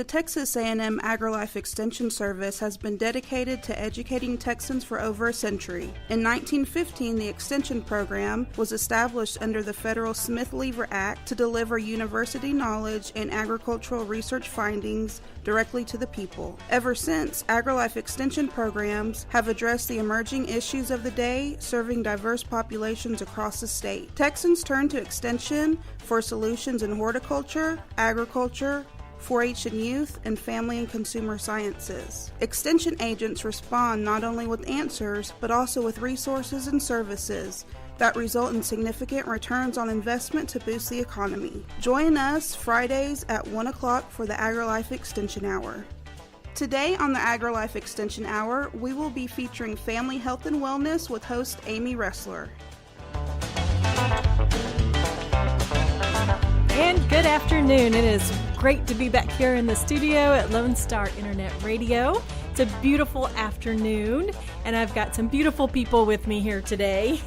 The Texas A&M AgriLife Extension Service has been dedicated to educating Texans for over a century. In 1915, the Extension Program was established under the federal Smith-Lever Act to deliver university knowledge and agricultural research findings directly to the people. Ever since, AgriLife Extension programs have addressed the emerging issues of the day, serving diverse populations across the state. Texans turn to Extension for solutions in horticulture, agriculture, 4-H and youth, and family and consumer sciences. Extension agents respond not only with answers, but also with resources and services that result in significant returns on investment to boost the economy. Join us Fridays at 1 o'clock for the AgriLife Extension Hour. Today on the AgriLife Extension Hour, we will be featuring family health and wellness with host Amy Ressler. And good afternoon. It is great to be back here in the studio at Lone Star Internet Radio. It's a beautiful afternoon, and I've got some beautiful people with me here today.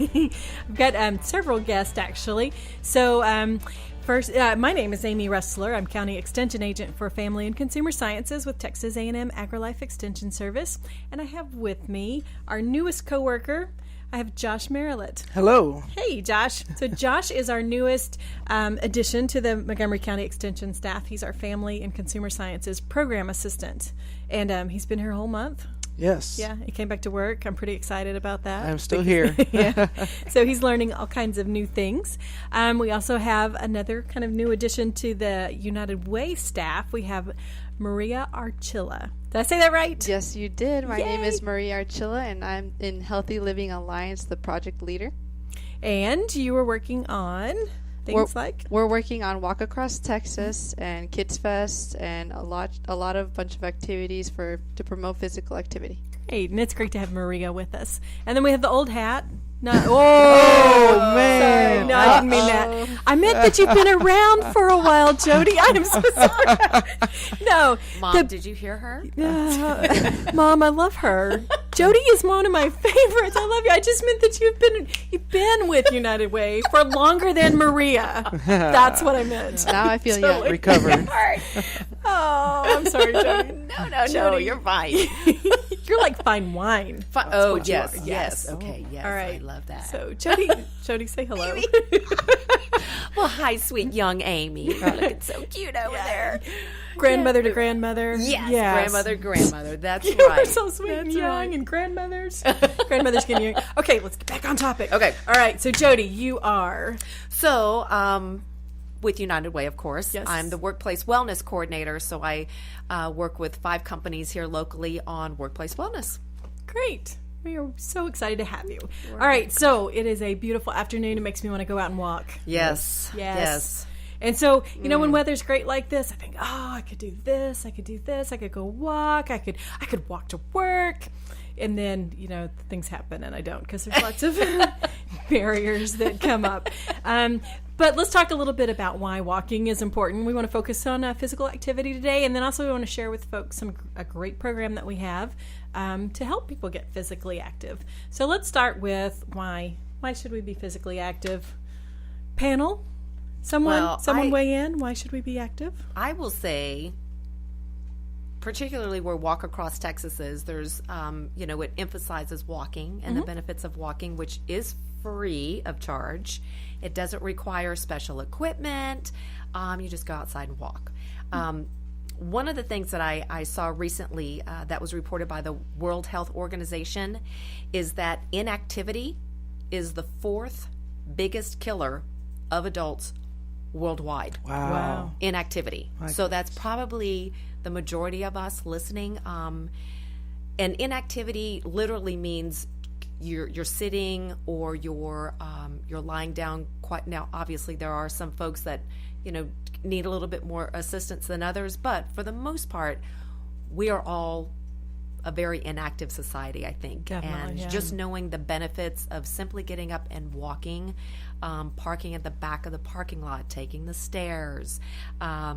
I've got several guests, actually. So first, my name is Amy Ressler. I'm County Extension Agent for Family and Consumer Sciences with Texas A&M AgriLife Extension Service. And I have with me our newest coworker. I have Josh Merillat. Hello. Hey, Josh. So Josh is our newest addition to the Montgomery County Extension staff. He's our Family and Consumer Sciences Program Assistant. And he's been here a whole month. Yes. Yeah, he came back to work. I'm pretty excited about that. I'm still here. Yeah. So he's learning all kinds of new things. We also have another kind of new addition to the United Way staff. We have Maria Archila. Did I say that right? Yes, you did. My Yay. name is Maria Archila, and I'm in Healthy Living Alliance, the project leader. And you were working on things We're working on Walk Across Texas and Kids Fest and a bunch of activities to promote physical activity. Great, and it's great to have Maria with us. And then we have the old hat. Man. Sorry. No, I didn't mean that. I meant that you've been around for a while, Jodie. I am so sorry. No. Mom, did you hear her? Mom, I love her. Jodie is one of my favorites. I love you. I just meant that you've been with United Way for longer than Maria. That's what I meant. Now I feel young. Recovered. Oh, I'm sorry, Jodie. No, you're fine. You're like fine wine. Oh, yes. Okay, yes. All right. I love that. So, Jodie, say hello. Well, hi, sweet young Amy. You're looking so cute over there. Grandmother to grandmother. Yes. Grandmother. That's You right. are so sweet and young, and grandmothers. Grandmothers getting young. Okay, let's get back on topic. Okay. All right, so Jodie, you are... So, with United Way, of course. Yes. I'm the workplace wellness coordinator, so I work with 5 companies here locally on workplace wellness. Great. We are so excited to have you. All right, so it is a beautiful afternoon. It makes me want to go out and walk. Yes. And so, when weather's great like this, I think, I could do this, I could go walk, I could walk to work. And then, things happen and I don't because there's lots of barriers that come up. But let's talk a little bit about why walking is important. We want to focus on physical activity today, and then also we want to share with folks a great program that we have to help people get physically active. So let's start with why should we be physically active? Panel? Someone weigh in. Why should we be active? I will say, particularly where Walk Across Texas is, there's, it emphasizes walking and the benefits of walking, which is free of charge. It doesn't require special equipment. You just go outside and walk. One of the things that I saw recently that was reported by the World Health Organization is that inactivity is the 4th biggest killer of adults worldwide. Wow. Inactivity. So that's probably the majority of us listening. And inactivity literally means you're sitting or you're lying down. Now, obviously, there are some folks that need a little bit more assistance than others, but for the most part, we are all a very inactive society, I think. Definitely, and just knowing the benefits of simply getting up and walking, parking at the back of the parking lot, taking the stairs. I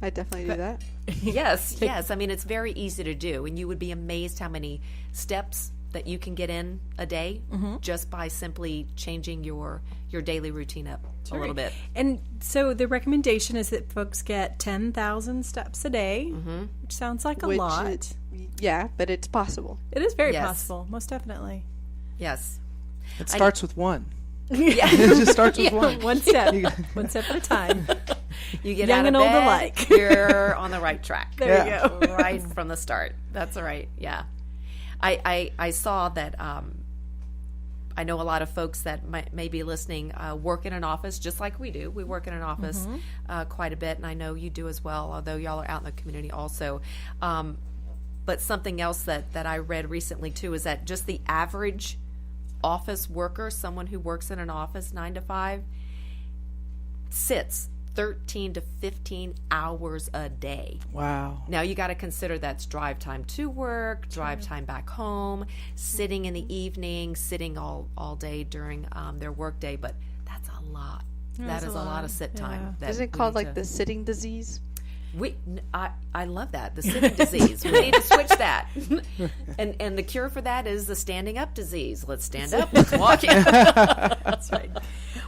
definitely do that. Yes. I mean, it's very easy to do, and you would be amazed how many steps that you can get in a day just by simply changing your daily routine up a little bit. And so the recommendation is that folks get 10,000 steps a day, which sounds like a lot. Yeah, but it's possible. It is very possible, most definitely. Yes. It starts with one. Yeah. It just starts with one. One step at a time. You get Young out of and bed, old alike. You're on the right track. There you go. Right from the start. That's right. Yeah. I saw that I know a lot of folks that may be listening work in an office just like we do. We work in an office quite a bit, and I know you do as well, although y'all are out in the community also. But something else that I read recently too is that just the average office worker, someone who works in an office 9 to 5, sits 13 to 15 hours a day. Wow. Now you got to consider that's drive time to work, drive time back home, sitting in the evening, sitting all day during their work day, but that's a lot. That is a lot of sit time. Isn't it called like the sitting disease? I love that, the sitting disease. We need to switch that. And the cure for that is the standing up disease. Let's stand up, let's walk in. That's right.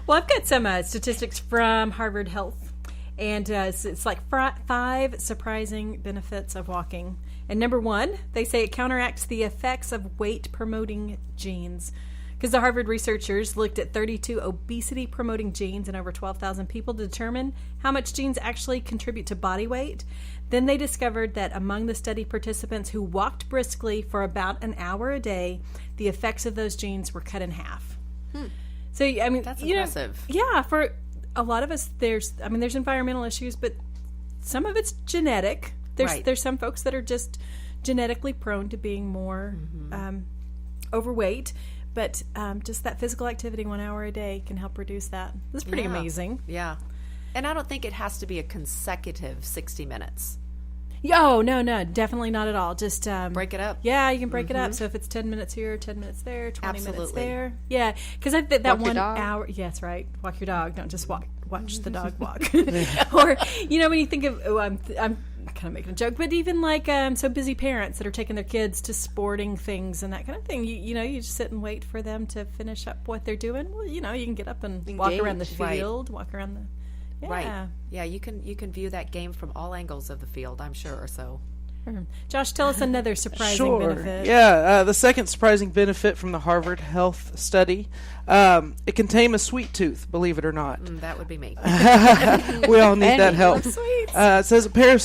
Well, I've got some statistics from Harvard Health, and it's like 5 surprising benefits of walking. And number 1, they say it counteracts the effects of weight-promoting genes. Because the Harvard researchers looked at 32 obesity-promoting genes in over 12,000 people to determine how much genes actually contribute to body weight. Then they discovered that among the study participants who walked briskly for about an hour a day, the effects of those genes were cut in half. So, I mean, that's impressive. Yeah, for a lot of us, there's environmental issues, but some of it's genetic. There's some folks that are just genetically prone to being more overweight. But just that physical activity 1 hour a day can help reduce that. That's pretty amazing. Yeah. And I don't think it has to be a consecutive 60 minutes. Oh, no, definitely not at all. Just break it up. Yeah, you can break it up. So if it's 10 minutes here, 10 minutes there, 20 minutes Absolutely. there. Yeah, because that Walk 1 your dog. hour. Yes, right. Walk your dog. Don't just watch the dog walk. Or, when you think of, I'm kind of making a joke, but even like so busy parents that are taking their kids to sporting things and that kind of thing, you just sit and wait for them to finish up what they're doing. Well, you can get up and walk around the field, walk around the Right. Yeah, you can view that game from all angles of the field, I'm sure. So Josh, tell us another surprising benefit. Yeah, the second surprising benefit from the Harvard Health study, it can tame a sweet tooth, believe it or not. that would be me. We all need that help. Sweets. It says a pair of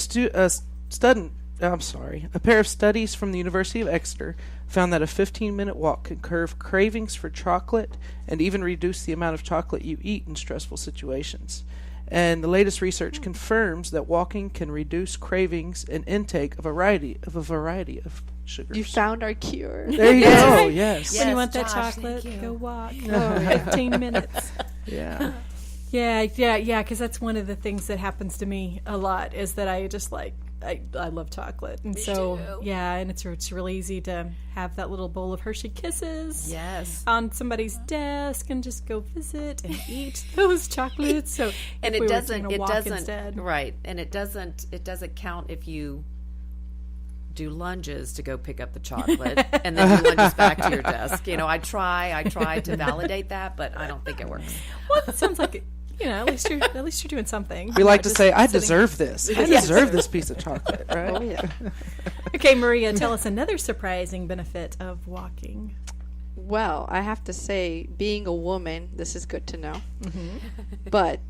studies from the University of Exeter found that a 15-minute walk can curb cravings for chocolate and even reduce the amount of chocolate you eat in stressful situations. And the latest research confirms that walking can reduce cravings and intake of a variety of sugars. You found our cure. There you go. Yes. When you want that Josh, chocolate, go walk. 15 minutes. Yeah. Yeah, because that's one of the things that happens to me a lot is that I just I love chocolate. And so, too. yeah, and it's really easy to have that little bowl of Hershey Kisses on somebody's desk and just go visit and eat those chocolates. So, And if it we were doesn't taking a walk instead. right. And it doesn't count if you do lunges to go pick up the chocolate and then do lunges back to your desk. I try to validate that, but I don't think it works. Well, it sounds like it. At least you're doing something. We like to Just say, I sitting- deserve this. I deserve this piece of chocolate, right? Oh, yeah. Okay, Maria, tell us another surprising benefit of walking. Well, I have to say, being a woman, this is good to know. But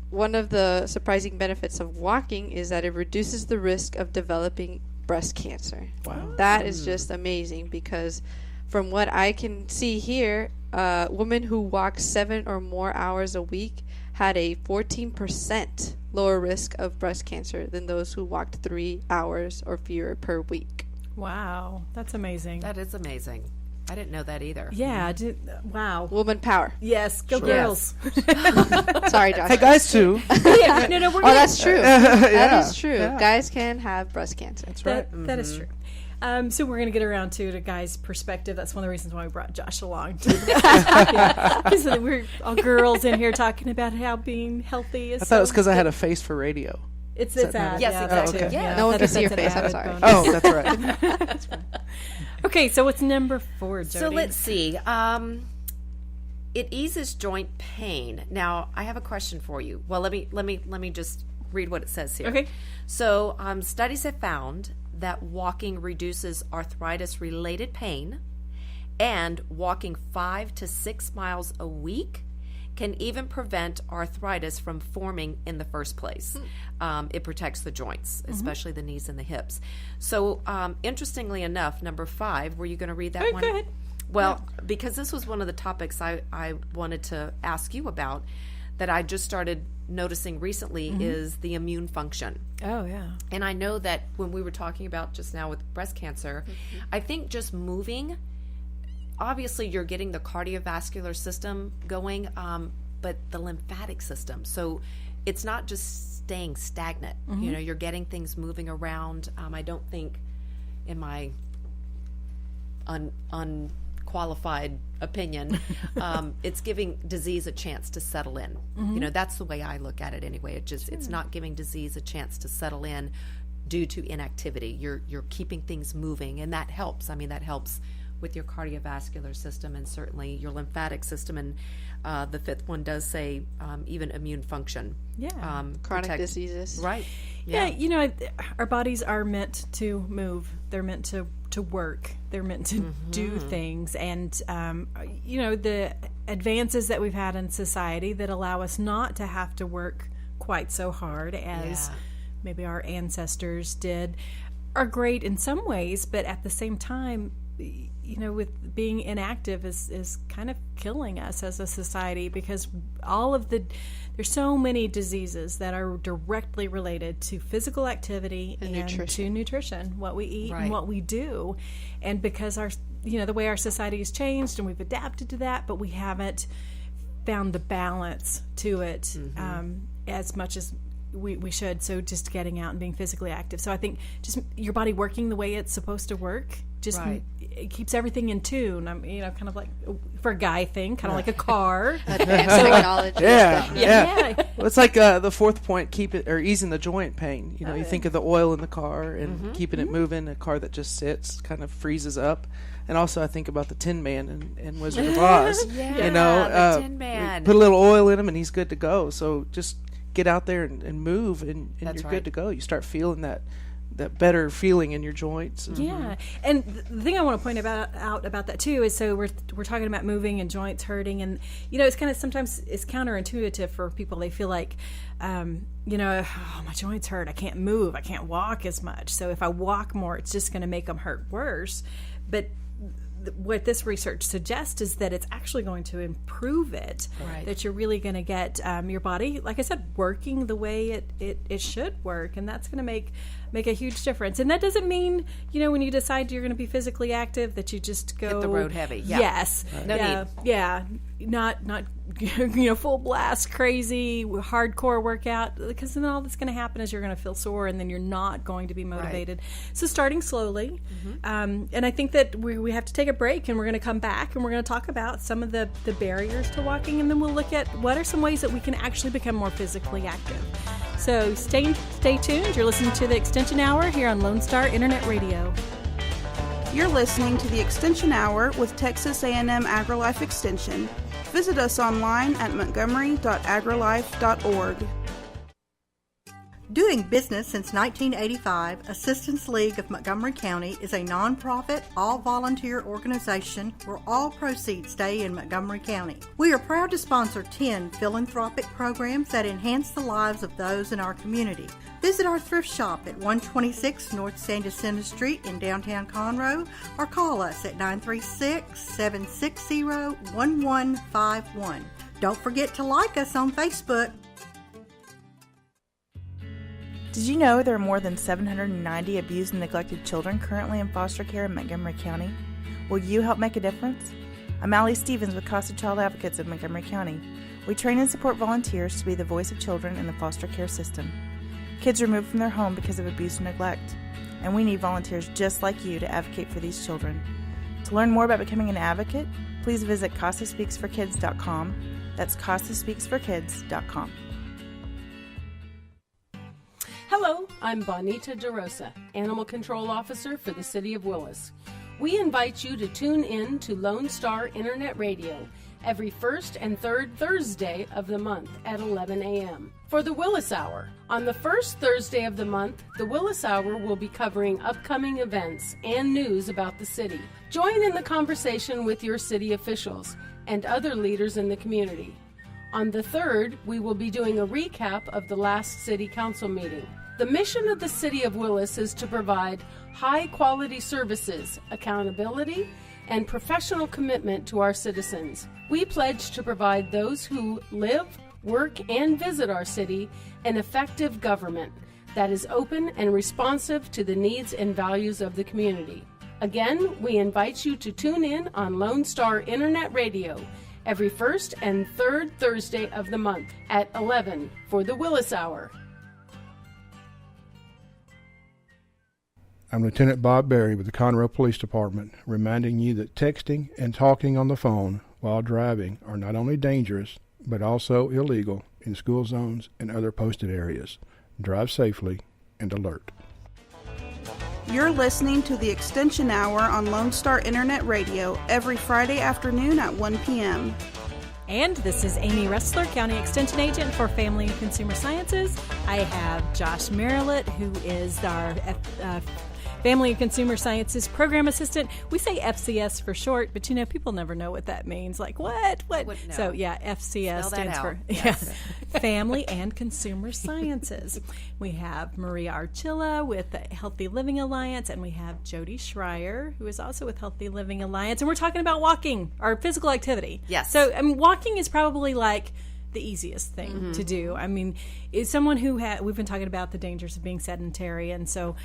one of the surprising benefits of walking is that it reduces the risk of developing breast cancer. Wow. That is just amazing because from what I can see here, women who walk 7 or more hours a week had a 14% lower risk of breast cancer than those who walked 3 hours or fewer per week. Wow, that's amazing. That is amazing. I didn't know that either. Yeah, wow. Woman power. Yes, go Sure. girls. Sorry, Josh. Hey, guys, too. Yeah, no, we're Oh, that's true. Yeah, That is true. yeah. Guys can have breast cancer. That's right. That is true. So we're going to get around to the guy's perspective. That's one of the reasons why we brought Josh along. Because we're all girls in here talking about how being healthy is I thought it was because I had a face for radio. It's that ad. Yes, yeah, exactly. that too. Yeah. No one that- can see your that's an face, I'm added sorry. bonus. Oh, that's right. Okay, so what's number 4, Jodie? So let's see. It eases joint pain. Now, I have a question for you. Well, let me just read what it says here. Okay. So, studies have found that walking reduces arthritis-related pain, and walking 5 to 6 miles a week can even prevent arthritis from forming in the first place. It protects the joints, especially the knees and the hips. So, interestingly enough, number 5, were you going to read that one? Go ahead. Well, because this was one of the topics I wanted to ask you about that I just started noticing recently is the immune function. Oh, yeah. And I know that when we were talking about just now with breast cancer, I think just moving, obviously you're getting the cardiovascular system going, but the lymphatic system. So it's not just staying stagnant. You know, you're getting things moving around. I don't think, in my unqualified opinion, it's giving disease a chance to settle in. You know, that's the way I look at it anyway. It's not giving disease a chance to settle in due to inactivity. You're keeping things moving, and that helps. I mean, that helps with your cardiovascular system and certainly your lymphatic system. And the 5th one does say even immune function. Yeah. Chronic diseases. Right. Yeah, you know, our bodies are meant to move. They're meant to work. They're meant to do things. And, you know, the advances that we've had in society that allow us not to have to work quite so hard as maybe our ancestors did are great in some ways, but at the same time, you know, with being inactive is kind of killing us as a society, because there's so many diseases that are directly related to physical activity and to nutrition, what we eat and what we do. And because the way our society has changed and we've adapted to that, but we haven't found the balance to it as much as we should. So just getting out and being physically active. So I think just your body working the way it's supposed to work just it keeps everything in tune. I'm, you know, kind of like for a guy thing, kind of like a car. Advanced technology. Yeah. Well, it's like the 4th point, easing the joint pain. You know, you think of the oil in the car and keeping it moving. A car that just sits kind of freezes up. And also, I think about the Tin Man in Wizard of Oz. Yeah, you know, the Tin Man. Put a little oil in him, and he's good to go. So just get out there and move, and you're good to go. You start feeling that better feeling in your joints. Yeah, and the thing I want to point out about that too is, so we're talking about moving and joints hurting, and you know, it's kind of sometimes it's counterintuitive for people. They feel like, you know, oh, my joints hurt. I can't move. I can't walk as much. So if I walk more, it's just going to make them hurt worse. But what this research suggests is that it's actually going to improve it, that you're really going to get your body, like I said, working the way it should work, and that's going to make a huge difference. And that doesn't mean, you know, when you decide you're going to be physically active, that you just go hit the road heavy. Yes, no need. Yeah, not you know, full blast, crazy, hardcore workout, because then all that's going to happen is you're going to feel sore, and then you're not going to be motivated. So starting slowly, and I think that we have to take a break, and we're going to come back, and we're going to talk about some of the barriers to walking, and then we'll look at what are some ways that we can actually become more physically active. So stay tuned. You're listening to the Extension Hour here on Lone Star Internet Radio. You're listening to the Extension Hour with Texas A&M AgriLife Extension. Visit us online at montgomery.agrilife.org. Doing business since 1985, Assistance League of Montgomery County is a nonprofit, all-volunteer organization where all proceeds stay in Montgomery County. We are proud to sponsor 10 philanthropic programs that enhance the lives of those in our community. Visit our thrift shop at 126 North San Jacinto Street in downtown Conroe, or call us at 936-760-1151. Don't forget to like us on Facebook. Did you know there are more than 790 abused and neglected children currently in foster care in Montgomery County? Will you help make a difference? I'm Allie Stevens with Casa Child Advocates of Montgomery County. We train and support volunteers to be the voice of children in the foster care system. Kids are removed from their home because of abuse and neglect, and we need volunteers just like you to advocate for these children. To learn more about becoming an advocate, please visit CasaSpeaksForKids.com. That's CasaSpeaksForKids.com. Hello, I'm Bonita DeRosa, Animal Control Officer for the City of Willis. We invite you to tune in to Lone Star Internet Radio every first and third Thursday of the month at 11 a.m. for the Willis Hour. On the first Thursday of the month, the Willis Hour will be covering upcoming events and news about the city. Join in the conversation with your city officials and other leaders in the community. On the third, we will be doing a recap of the last city council meeting. The mission of the City of Willis is to provide high-quality services, accountability, and professional commitment to our citizens. We pledge to provide those who live, work, and visit our city an effective government that is open and responsive to the needs and values of the community. Again, we invite you to tune in on Lone Star Internet Radio every first and third Thursday of the month at 11 for the Willis Hour. I'm Lieutenant Bob Berry with the Conroe Police Department, reminding you that texting and talking on the phone while driving are not only dangerous, but also illegal in school zones and other posted areas. Drive safely and alert. You're listening to the Extension Hour on Lone Star Internet Radio every Friday afternoon at 1 p.m. And this is Amy Ressler, County Extension Agent for Family and Consumer Sciences. I have Josh Merillat, who is our Family and Consumer Sciences Program Assistant. We say FCS for short, but people never know what that means. Like, what? No. So, FCS stands for Family and Consumer Sciences. We have Maria Archila with the Healthy Living Alliance, and we have Jodie Schrier, who is also with Healthy Living Alliance. And we're talking about walking, or physical activity. Yes. So, walking is probably like the easiest thing to do. I mean, is someone who we've been talking about the dangers of being sedentary, and so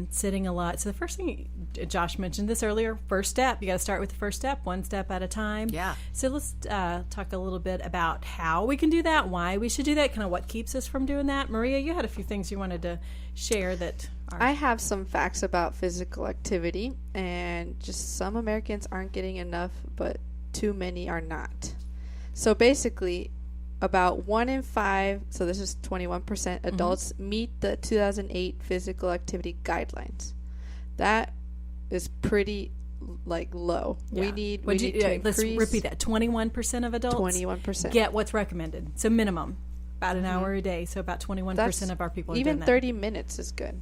sitting a lot. So the first thing, Josh mentioned this earlier, first step. You got to start with the first step, one step at a time. Yeah. So let's talk a little bit about how we can do that, why we should do that, kind of what keeps us from doing that. Maria, you had a few things you wanted to share that are... I have some facts about physical activity, and just some Americans aren't getting enough, but too many are not. So basically, about 1 in 5, so this is 21%, adults meet the 2008 physical activity guidelines. That is pretty low. Yeah. We need to increase. Let's repeat that. 21% of adults 21% get what's recommended. So minimum, about an hour a day. So about 21% of our people are even doing that. 30 minutes is good.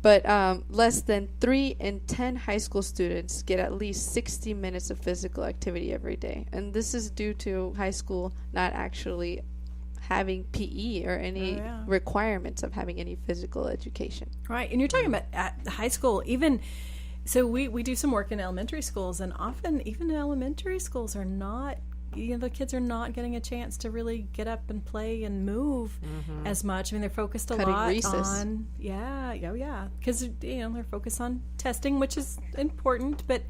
But less than 3 in 10 high school students get at least 60 minutes of physical activity every day. And this is due to high school not actually having PE or any requirements of having any physical education. Right. And you're talking about at high school, even... So we do some work in elementary schools, and often even elementary schools are not... the kids are not getting a chance to really get up and play and move as much. I mean, they're focused a lot recess. on because they're focused on testing, which is important, but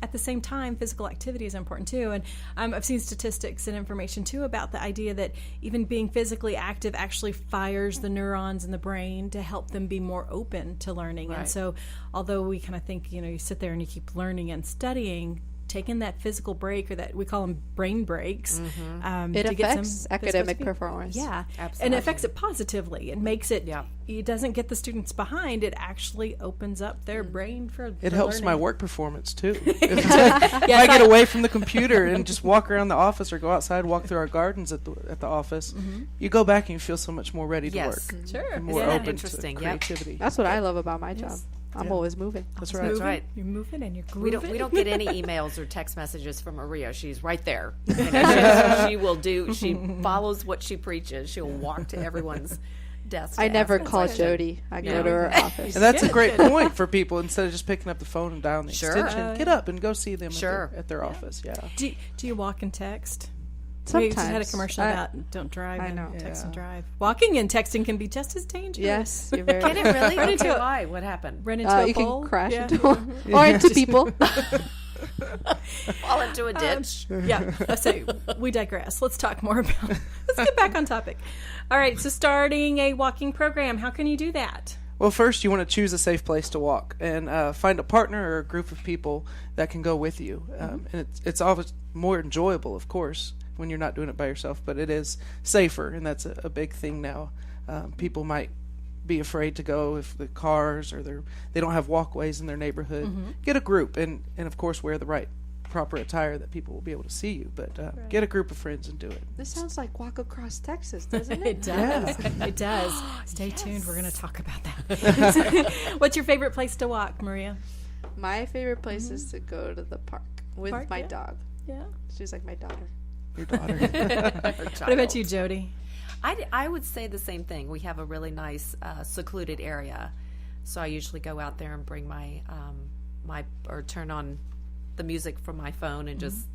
at the same time, physical activity is important too. And I've seen statistics and information too about the idea that even being physically active actually fires the neurons in the brain to help them be more open to learning. Right. And so, although we kind of think you sit there and you keep learning and studying, taking that physical break, or that we call them brain breaks, it affects academic performance. Yeah, absolutely. And it affects it positively. It makes it. Yeah. It doesn't get the students behind. It actually opens up their brain for. It helps learning. my work performance too. If I get away from the computer and just walk around the office, or go outside, walk through our gardens at the office, you go back and you feel so much more ready to work. Sure, and more Isn't that open interesting? to creativity. That's what I love about my job. I'm always moving. That's right. That's right. You're moving and you're grooving. We don't get any emails or text messages from Maria. She's right there. She will do. She follows what she preaches. She'll walk to everyone's desk. I never call Jodie. I go to her office. And that's a great point for people. Instead of just picking up the phone and dialing the Sure. extension, get up and go see them Sure. at their office. Yeah. Do you walk and text? Sometimes. We had a commercial about don't drive I and know. text and drive. Walking and texting can be just as dangerous. Yes, you're very Can it really? Run into Okay, a- why? What happened? Run into a you pole. can crash Yeah. into or into people. Fall into a ditch. Let's say we digress. Let's talk more about. Let's get back on topic. All right. So starting a walking program. How can you do that? Well, first you want to choose a safe place to walk and find a partner or a group of people that can go with you. And it's always more enjoyable, of course, when you're not doing it by yourself, but it is safer, and that's a big thing now. People might be afraid to go if the cars or they don't have walkways in their neighborhood. Get a group and of course wear the right proper attire that people will be able to see you, but get a group of friends and do it. This sounds like Walk Across Texas, doesn't it? It does. It does. Stay tuned. We're going to talk about that. What's your favorite place to walk, Maria? My favorite place is to go to the park with my dog. Yeah. She's like my daughter. Your daughter. What about you, Jodie? I would say the same thing. We have a really nice secluded area, so I usually go out there and bring my or turn on the music from my phone and just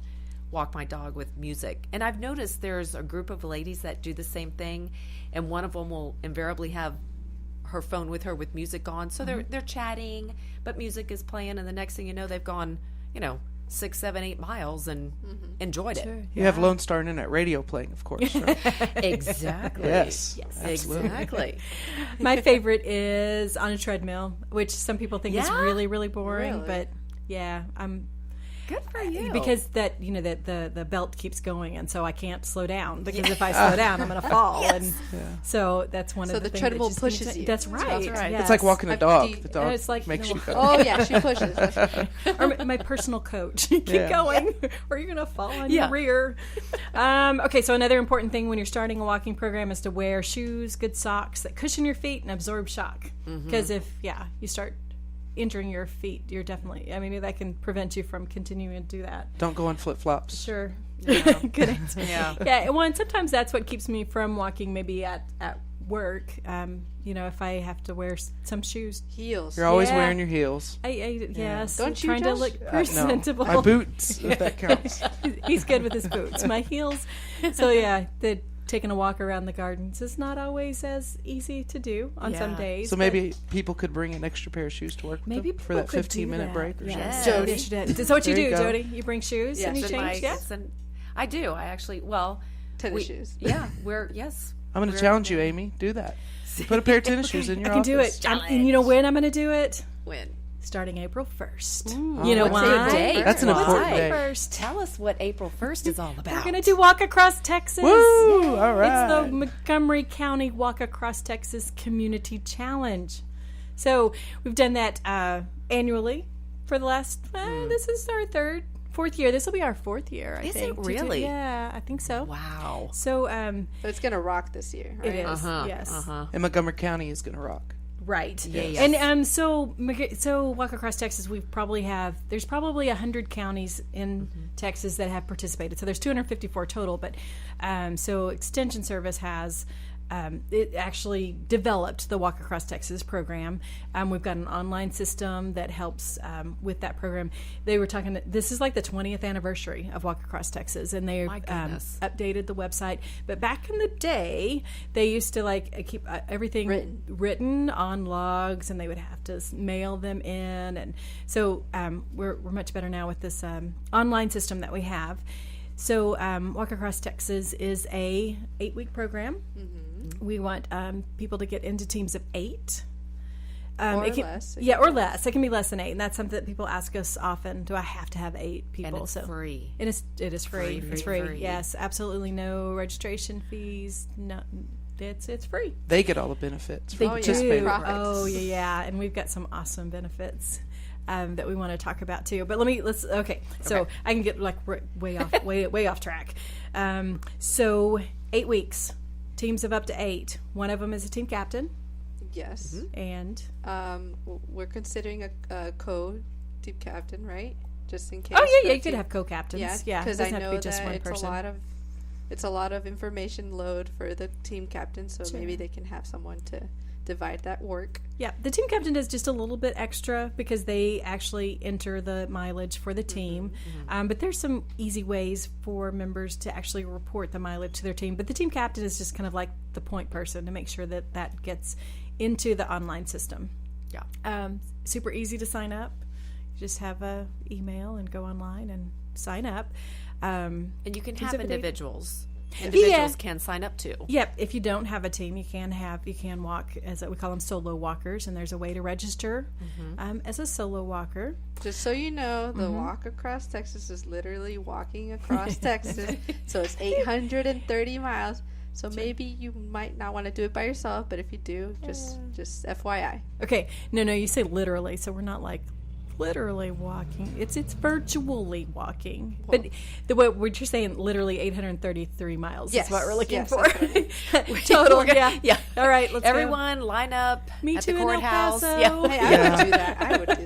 walk my dog with music. And I've noticed there's a group of ladies that do the same thing, and one of them will invariably have her phone with her with music on, so they're chatting, but music is playing, and the next thing you know, they've gone 6, 7, 8 miles and enjoyed it. You have Lone Star Internet Radio playing, of course. Right? Exactly. Yes. Exactly. My favorite is on a treadmill, which some people think is really, really boring, but yeah, I'm good for you. Because that the belt keeps going, and so I can't slow down, because if I slow down, I'm going to fall. And so that's one of the things. So the treadmill pushes you. That's right. Yes. It's like walking a dog. The dog it's like, makes you go. Oh yeah, she pushes. That's right. Or my personal coach. Keep going, or you're going to fall on your rear. Okay, so another important thing when you're starting a walking program is to wear shoes, good socks that cushion your feet and absorb shock. Because if you start injuring your feet, you're definitely, that can prevent you from continuing to do that. Don't go on flip-flops. Sure. Good answer. Yeah, well, and sometimes that's what keeps me from walking maybe at work. If I have to wear some shoes. Heels. You're always wearing your heels. Yes. Don't you, trying to Josh? look presentable. No. My boots, if that counts. He's good with his boots. My heels. So taking a walk around the gardens is not always as easy to do on some days. So maybe people could bring an extra pair of shoes to work with them for that 15-minute break or something. Jodie. Is that what you do, Jodie? You bring shoes and you change? And I do. I actually, tennis shoes. Yeah, I'm going to challenge you, Amy. Do that. Put a pair of tennis shoes in your office. I can do it. And you know when I'm going to do it? When? Starting April 1st. Ooh, you know why? why? Date? That's an important day. First. Tell us what April 1st is all about. We're going to do Walk Across Texas. Woo! All right. It's the Montgomery County Walk Across Texas Community Challenge. So we've done that annually for the last, this is our fourth year. This will be our 4th year, I think. Is it really? Yeah, I think so. Wow. So So it's going to rock this year, right? it is, yes. And Montgomery County is going to rock. Right. Yes. And so Walk Across Texas, there's probably 100 counties in Texas that have participated. So there's 254 total, but so Extension Service has it actually developed the Walk Across Texas program. We've got an online system that helps with that program. They were talking, this is like the 20th anniversary of Walk Across Texas, and they updated the website. But back in the day, they used to keep everything written on logs, and they would have to mail them in. And so we're much better now with this online system that we have. So Walk Across Texas is a 8-week program. We want people to get into teams of 8. Or less. Yeah, or less. It can be less than 8, and that's something that people ask us often. Do I have to have 8 people? And it's free. It is free. It's free. Yes, absolutely no registration fees. No, it's free. They get all the benefits. They do. Profits. Oh yeah, and we've got some awesome benefits that we want to talk about too. But okay. So I can get way off track. So 8 weeks. Teams of up to 8. One of them is a team captain. Yes. And we're considering a co-team captain, right? Just in case. Oh yeah, you could have co-captains. Yeah, because I know have to be just that one it's person. it's a lot of information load for the team captain, so maybe they can have someone to divide that work. Yeah, the team captain does just a little bit extra because they actually enter the mileage for the team. But there's some easy ways for members to actually report the mileage to their team. But the team captain is just kind of like the point person to make sure that gets into the online system. Yeah. Super easy to sign up. You just have a email and go online and sign up. And you can have individuals. Can sign up too. Yep. If you don't have a team, you can walk as we call them solo walkers, and there's a way to register as a solo walker. Just so you know, the Walk Across Texas is literally walking across Texas, so it's 830 miles. So maybe you might not want to do it by yourself, but if you do, just FYI. Okay. No, you say literally, so we're not like literally walking. It's virtually walking. Well, but what you're saying, literally 833 miles is what we're looking for. Total, yeah. All right, let's everyone line up Me at too the in El courthouse. Paso. Yeah. Hey, I would do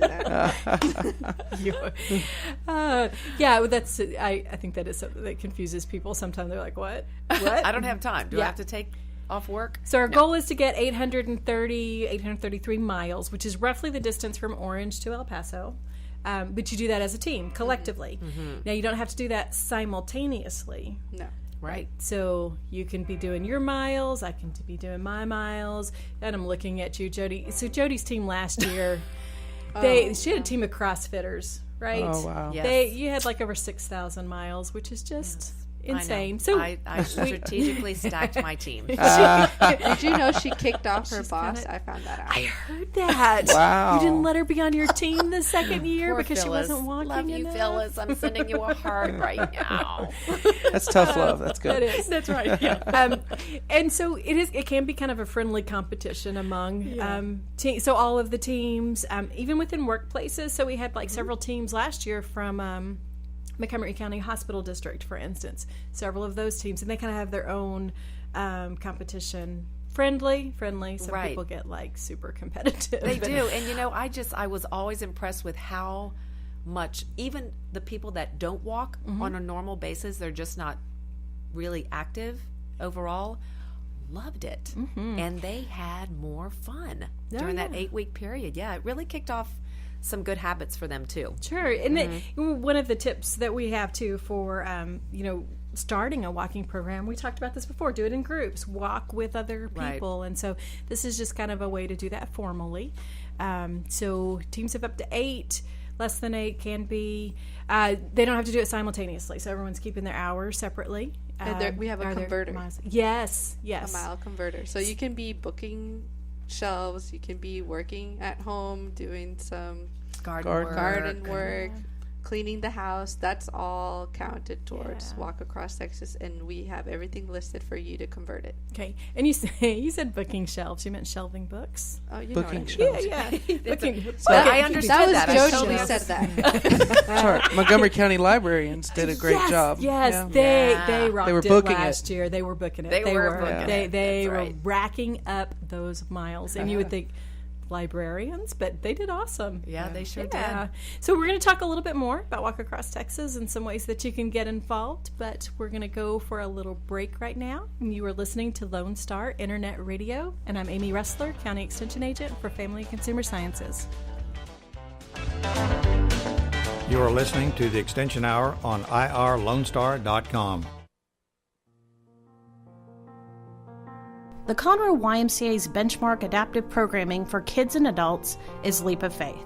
that. Yeah, that's. I think that is something that confuses people. Sometimes they're like, "What? What? I don't have time. Do I have to take off work?" So our goal is to get 833 miles, which is roughly the distance from Orange to El Paso. But you do that as a team, collectively. Mm-hmm. Now, you don't have to do that simultaneously. No. Right. So you can be doing your miles. I can be doing my miles. And I'm looking at you, Jodie. So Jodie's team last year, she had a team of CrossFitters, right? Oh, wow. Yes. You had like over 6,000 miles, which is just... insane. So I strategically stacked my team. Did you know she kicked off her boss? I found that out. I heard that. Wow. You didn't let her be on your team the second year Poor because Phyllis. she wasn't walking Love you, enough. Phyllis. I'm sending you a heart right now. That's tough love. That's good. That is. That's right. Yeah. And so it can be kind of a friendly competition among so all of the teams, even within workplaces. So we had like several teams last year from Montgomery County Hospital District, for instance. Several of those teams, and they kind of have their own competition. Friendly. Some people get like super competitive. They do. And I was always impressed with how much even the people that don't walk on a normal basis, they're just not really active overall, loved it. Mm-hmm. And they had more fun during that 8-week period. Yeah, it really kicked off some good habits for them too. Sure. And one of the tips that we have too for starting a walking program, we talked about this before, do it in groups, walk with other people. Right. And so this is just kind of a way to do that formally. So teams of up to 8, less than 8 can be, they don't have to do it simultaneously. So everyone's keeping their hours separately. And we have a converter. Yes. A mile converter. So you can be booking shelves, you can be working at home, doing some garden work, cleaning the house. That's all counted towards Walk Across Texas, and we have everything listed for you to convert it. Okay. And you said booking shelves. You meant shelving books. Oh, you booking know shelves. Yeah. Booking. I understood that. That was Jodie who said that. Sorry, Montgomery County librarians did a great job. Yes, they rocked They were it booking last year. They were booking it. They were booking it. They That's were right. racking up those miles, and you would think librarians, but they did awesome. Yeah, they sure did. So we're going to talk a little bit more about Walk Across Texas and some ways that you can get involved, but we're going to go for a little break right now. And you are listening to Lone Star Internet Radio, and I'm Amy Ressler, County Extension Agent for Family and Consumer Sciences. You are listening to the Extension Hour on irlonestar.com. The Conroe YMCA's benchmark adaptive programming for kids and adults is Leap of Faith.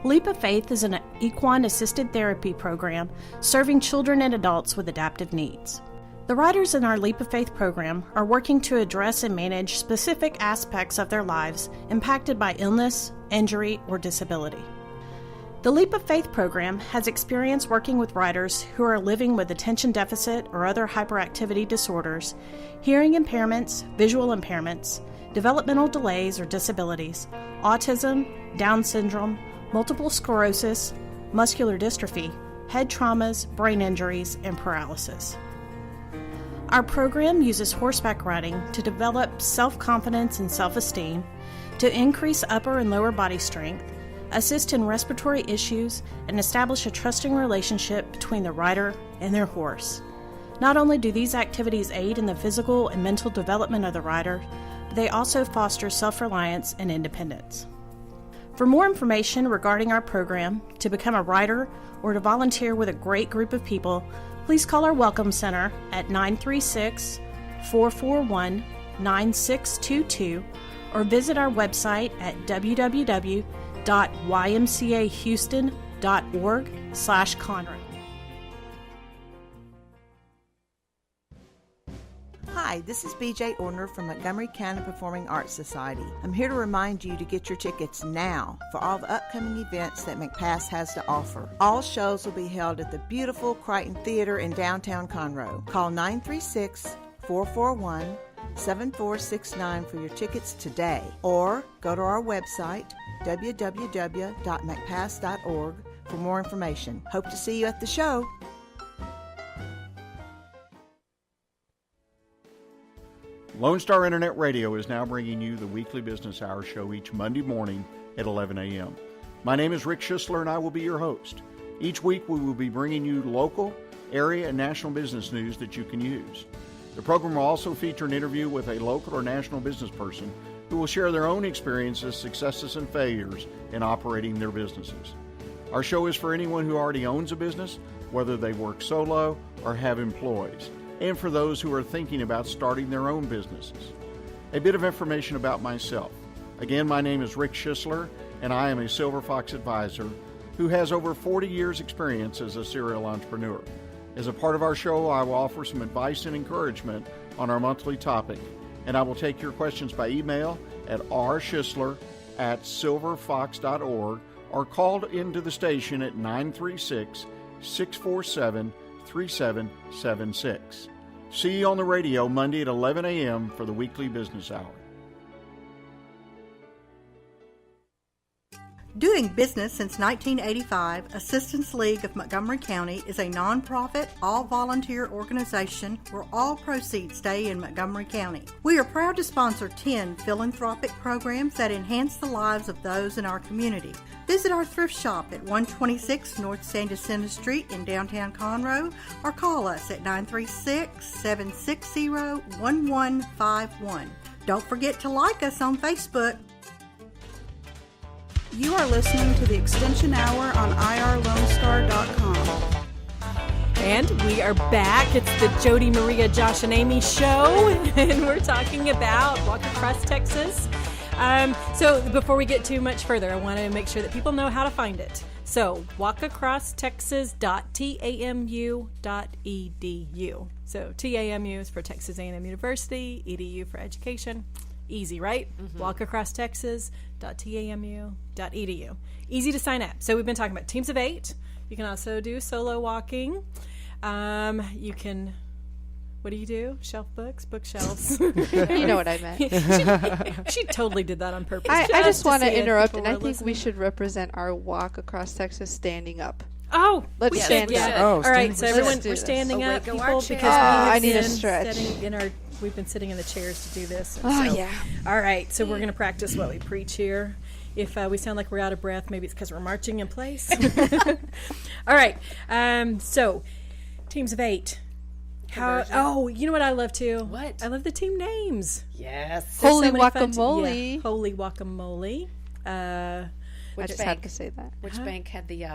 Leap of Faith is an equine-assisted therapy program serving children and adults with adaptive needs. The riders in our Leap of Faith program are working to address and manage specific aspects of their lives impacted by illness, injury, or disability. The Leap of Faith program has experience working with riders who are living with attention deficit or other hyperactivity disorders, hearing impairments, visual impairments, developmental delays or disabilities, autism, Down syndrome, multiple sclerosis, muscular dystrophy, head traumas, brain injuries, and paralysis. Our program uses horseback riding to develop self-confidence and self-esteem, to increase upper and lower body strength, assist in respiratory issues, and establish a trusting relationship between the rider and their horse. Not only do these activities aid in the physical and mental development of the rider, but they also foster self-reliance and independence. For more information regarding our program, to become a rider, or to volunteer with a great group of people, please call our Welcome Center at 936-441-9622 or visit our website at www.ymcahouston.org/Conroe. Hi, this is BJ Orner from Montgomery County Performing Arts Society. I'm here to remind you to get your tickets now for all the upcoming events that McPass has to offer. All shows will be held at the beautiful Crichton Theater in downtown Conroe. Call 441-7469 for your tickets today, or go to our website, www.macpass.org, for more information. Hope to see you at the show. Lone Star Internet Radio is now bringing you the weekly business hour show each Monday morning at 11 a.m. My name is Rick Schissler, and I will be your host. Each week we will be bringing you local, area, and national business news that you can use. The program will also feature an interview with a local or national business person who will share their own experiences, successes, and failures in operating their businesses. Our show is for anyone who already owns a business, whether they work solo or have employees, and for those who are thinking about starting their own businesses. A bit of information about myself. Again, my name is Rick Schissler, and I am a Silver Fox advisor who has over 40 years' experience as a serial entrepreneur. As a part of our show, I will offer some advice and encouragement on our monthly topic, and I will take your questions by email at rschissler@silverfox.org or call into the station at 936-647-3776. See you on the radio Monday at 11 a.m. for the weekly business hour. Doing business since 1985, Assistance League of Montgomery County is a nonprofit, all-volunteer organization where all proceeds stay in Montgomery County. We are proud to sponsor 10 philanthropic programs that enhance the lives of those in our community. Visit our thrift shop at 126 North San Jacinto Street in downtown Conroe, or call us at 936-760-1151. Don't forget to like us on Facebook. You are listening to the Extension Hour on irlonestar.com. And we are back. It's the Jodie, Maria, Josh, and Amy show, and we're talking about Walk Across Texas. So before we get too much further, I want to make sure that people know how to find it. So walkacrosstexas.tamu.edu. So TAMU is for Texas A&M University, EDU for education. Easy, right? Mm-hmm. walkacrosstexas.tamu.edu. Easy to sign up. So we've been talking about teams of 8. You can also do solo walking. You can, what do you do? Shelf books, bookshelves. You know what I meant. She totally did that on purpose. I just want to interrupt, and I think we should represent our walk across Texas standing up. Oh, let's stand up. Oh, all right, so everyone, we're standing up, people, because I need a stretch. We've been sitting in the chairs to do this. Yeah. All right, so we're going to practice what we preach here. If we sound like we're out of breath, maybe it's because we're marching in place. All right, so teams of 8. Oh, you know what I love too? What? I love the team names. Yes. Holy Guacamole. Holy Guacamole. I just had to say that. Which bank had the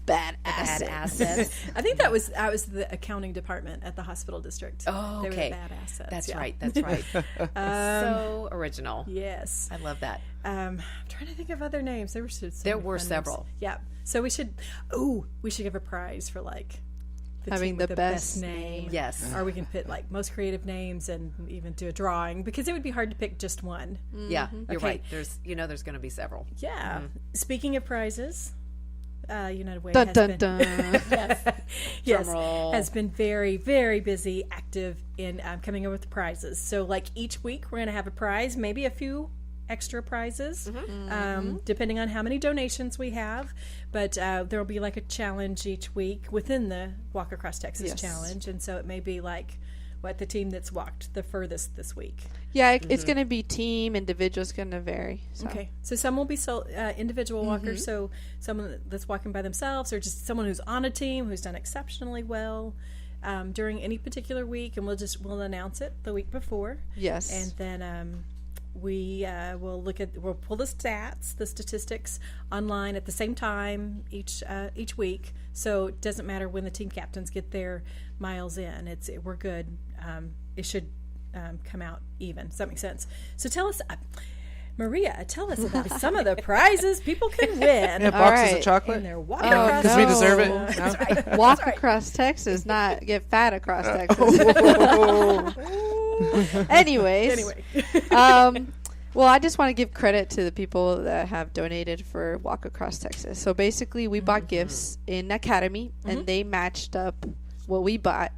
bad assets? I think that was the accounting department at the hospital district. Oh, okay. They were the bad assets. That's right. That's right. So original. Yes. I love that. I'm trying to think of other names. There were several. Names. Yeah. So we should give a prize for like having the best name. Yes. Or we can put like most creative names and even do a drawing, because it would be hard to pick just one. Mm-hmm. Yeah, you're right. There's going to be several. Yeah. Mm-hmm. Speaking of prizes, United Way has been very, very busy, active in coming up with prizes. So like each week we're going to have a prize, maybe a few extra prizes, depending on how many donations we have. But there will be like a challenge each week within the Walk Across Texas challenge. And so it may be like the team that's walked the furthest this week. Yeah, it's going to be team, individual's going to vary. So. Okay, so some will be individual walkers, so someone that's walking by themselves, or just someone who's on a team who's done exceptionally well during any particular week, and we'll announce it the week before. Yes. And then we'll pull the statistics online at the same time each week, so it doesn't matter when the team captains get their miles in. We're good. It should come out even. Does that make sense? So tell us, Maria, tell us about some of the prizes people can win. Yeah, boxes of chocolate. And they're walking across. Because we deserve it. That's right. Walk across Texas, not get fat across Texas. Anyways. Well, I just want to give credit to the people that have donated for Walk Across Texas. So basically, we bought gifts in Academy, and they matched up what we bought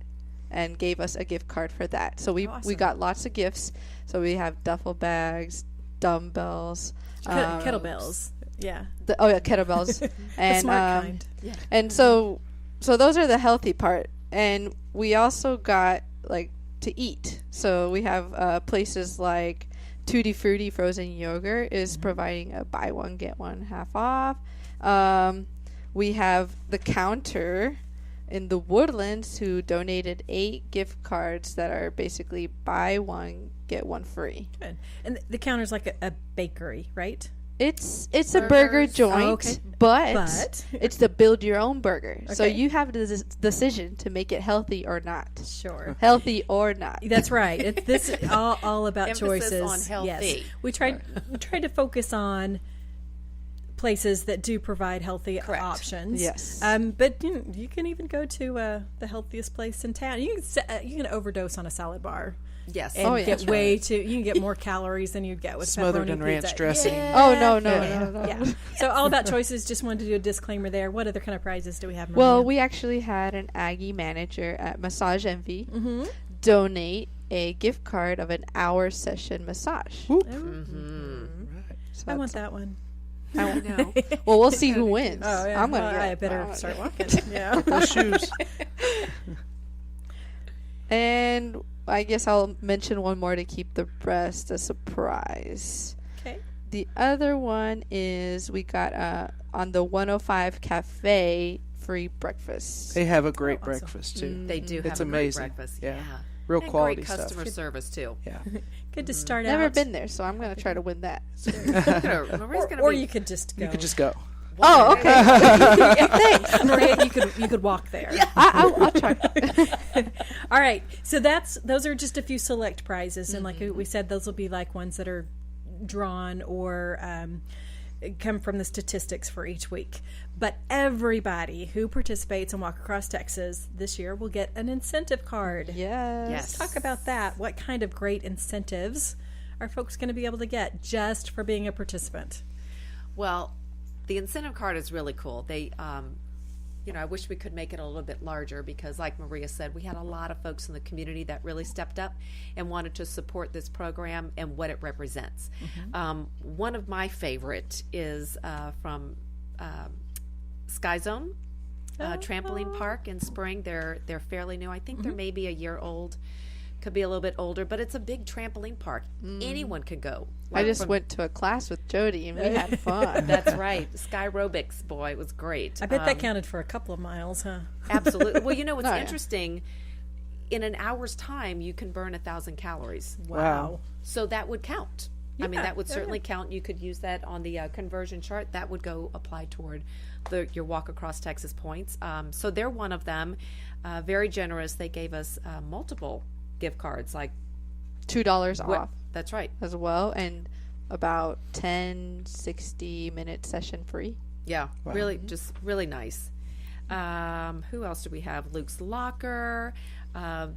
and gave us a gift card for that. So we got lots of gifts. So we have duffel bags, dumbbells, kettlebells. Yeah. Kettlebells. And, the smart kind. Yeah. And so those are the healthy part. And we also got like to eat. So we have places like Tutti Frutti Frozen Yogurt is providing a buy one get one half off. We have the Counter in the Woodlands who donated 8 gift cards that are basically buy one get one free. Good. And the Counter's like a bakery, right? It's a burger joint, but it's the build your own burger. Okay. So you have the decision to make it healthy or not. Sure. Healthy or not. That's right. It's this all about Emphasis choices. On healthy. Yes. We tried to focus on places that do provide healthy options. Yes. But you can even go to the healthiest place in town. You can overdose on a salad bar. Yes. And get way too. You can get more calories than you'd get with smothered in ranch pizza. dressing. Yeah. Oh no. Yeah. So all about choices. Just wanted to do a disclaimer there. What other kind of prizes do we have, Maria? Well, we actually had an Aggie manager at Massage Envy donate a gift card of an hour session massage. Right. So I want that one. I know. Well, we'll see who wins. Oh, yeah. I'm gonna. I better start walking. Yeah. Those shoes. And I guess I'll mention one more to keep the rest a surprise. Okay. The other one is we got on the 105 Cafe free breakfast. They have a great breakfast too. They do. It's have amazing. A great breakfast. Yeah. Yeah. Real and quality great stuff. customer service too. Yeah. Good to start Never out. been there, so I'm gonna try to win that. Or you could just go. You could just go. Oh, okay. Thanks, Maria. You could walk there. Yeah. I'll try. All right. So those are just a few select prizes, and like we said, those will be like ones that are drawn or come from the statistics for each week. But everybody who participates in Walk Across Texas this year will get an incentive card. Yes. Let's talk about that. What kind of great incentives are folks going to be able to get just for being a participant? Well, the incentive card is really cool. They, I wish we could make it a little bit larger because, like Maria said, we had a lot of folks in the community that really stepped up and wanted to support this program and what it represents. One of my favorite is from Sky Zone Trampoline Park in Spring. They're fairly new. I think they're maybe a year old. Could be a little bit older, but it's a big trampoline park. Anyone could go. I just went to a class with Jodie, and we had fun. That's right. Skyrobics, boy, it was great. I bet that counted for a couple of miles, huh? Absolutely. Well, what's interesting, in an hour's time, you can burn 1,000 calories. Wow. So that would count. I mean, that would certainly count. You could use that on the conversion chart. That would go apply toward your Walk Across Texas points. So they're one of them. Very generous. They gave us multiple gift cards, like $2 off. That's right. As well, and about 10 60-minute session free. Yeah, really, just really nice. Who else do we have? Luke's Locker.